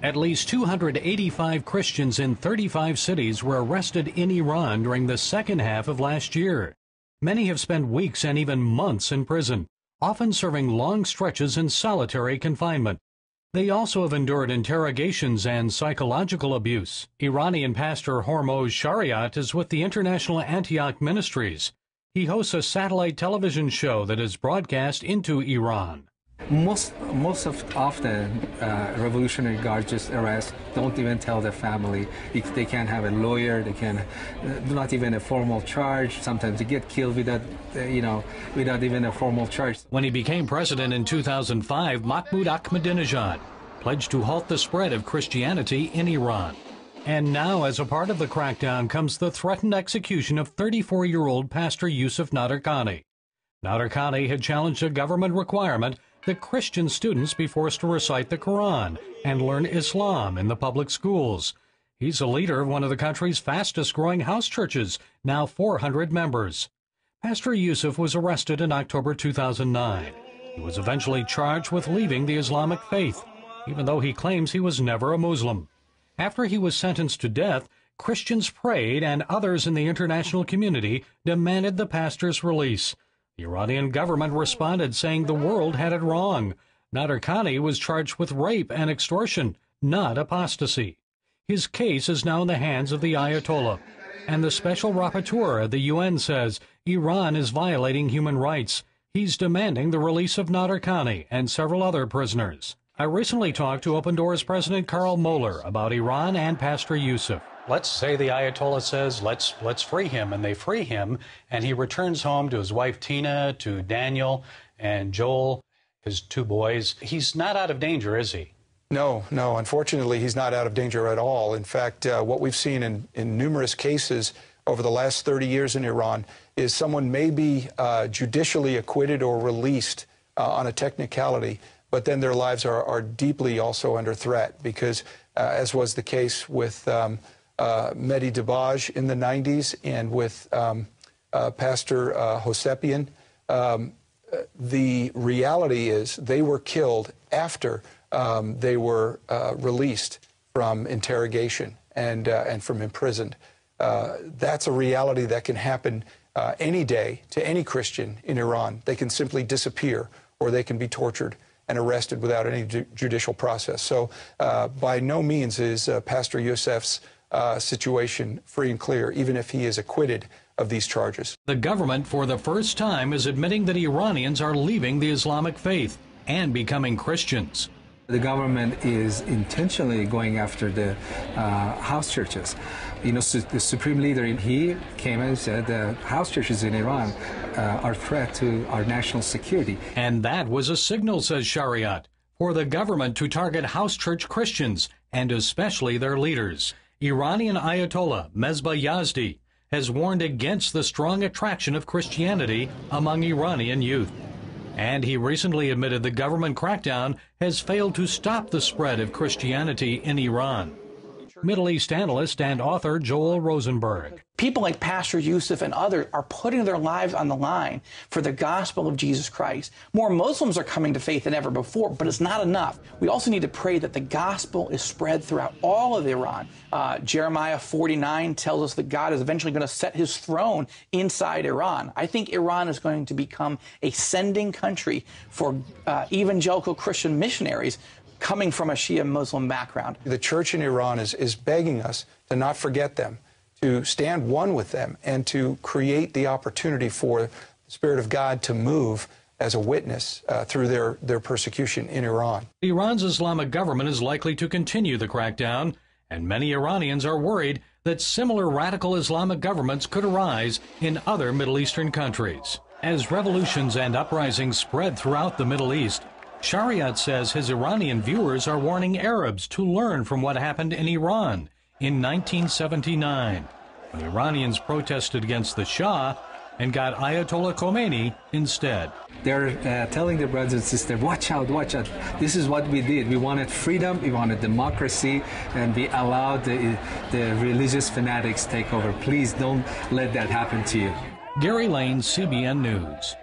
At least 285 Christians in 35 cities were arrested in Iran during the second half of last year. Many have spent weeks and even months in prison, often serving long stretches in solitary confinement. They also have endured interrogations and psychological abuse. Iranian pastor Hormoz Shariat is with the International Antioch Ministries. He hosts a satellite television show that is broadcast into Iran. Most of the Revolutionary Guard just arrest, don't even tell the family. They can't have a lawyer, they can not even a formal charge. Sometimes they get killed without even a formal charge. When he became president in 2005, Mahmoud Ahmadinejad pledged to halt the spread of Christianity in Iran. And now, as a part of the crackdown, comes the threatened execution of 34-year-old Pastor Yusuf Nadarkhani. Nadarkhani had challenged a government requirement that Christian students be forced to recite the Quran and learn Islam in the public schools. He's a leader of one of the country's fastest-growing house churches, now 400 members. Pastor Yusuf was arrested in October 2009. He was eventually charged with leaving the Islamic faith, even though he claims he was never a Muslim. After he was sentenced to death, Christians prayed and others in the international community demanded the pastor's release. The Iranian government responded, saying the world had it wrong. Nadarkhani was charged with rape and extortion, not apostasy. His case is now in the hands of the Ayatollah. And the special rapporteur at the UN says Iran is violating human rights. He's demanding the release of Nadarkhani and several other prisoners. I recently talked to Open Doors President Carl Moeller about Iran and Pastor Yusuf. Let's say the Ayatollah says, let's free him, and they free him, and he returns home to his wife Tina, to Daniel and Joel, his two boys. He's not out of danger, is he? No, unfortunately, he's not out of danger at all. In fact, what we've seen in numerous cases over the last 30 years in Iran is someone may be judicially acquitted or released on a technicality, but then their lives are deeply also under threat because, as was the case with Mehdi Dabaj in the 90s and with Pastor Hosepian, the reality is they were killed after they were released from interrogation and from imprisoned. That's a reality that can happen any day to any Christian in Iran. They can simply disappear or they can be tortured and arrested without any judicial process. So by no means is Pastor Yusuf's situation free and clear, even if he is acquitted of these charges. The government, for the first time, is admitting that Iranians are leaving the Islamic faith and becoming Christians. The government is intentionally going after the house churches. You know, the supreme leader, he came and said the house churches in Iran are a threat to our national security. And that was a signal, says Shariat, for the government to target house church Christians, and especially their leaders. Iranian Ayatollah Mesbah Yazdi has warned against the strong attraction of Christianity among Iranian youth. And he recently admitted the government crackdown has failed to stop the spread of Christianity in Iran. Middle East analyst and author Joel Rosenberg. People like Pastor Yusuf and others are putting their lives on the line for the gospel of Jesus Christ. More Muslims are coming to faith than ever before, but it's not enough. We also need to pray that the gospel is spread throughout all of Iran. Jeremiah 49 tells us that God is eventually going to set his throne inside Iran. I think Iran is going to become a sending country for evangelical Christian missionaries coming from a Shia Muslim background. The church in Iran is begging us to not forget them, to stand one with them, and to create the opportunity for the Spirit of God to move as a witness through their persecution in Iran. Iran's Islamic government is likely to continue the crackdown, and many Iranians are worried that similar radical Islamic governments could arise in other Middle Eastern countries. As revolutions and uprisings spread throughout the Middle East, Shariat says his Iranian viewers are warning Arabs to learn from what happened in Iran in 1979, when Iranians protested against the Shah and got Ayatollah Khomeini instead. They're telling their brothers and sisters, watch out, watch out. This is what we did. We wanted freedom, we wanted democracy, and we allowed the religious fanatics take over. Please don't let that happen to you. Gary Lane, CBN News.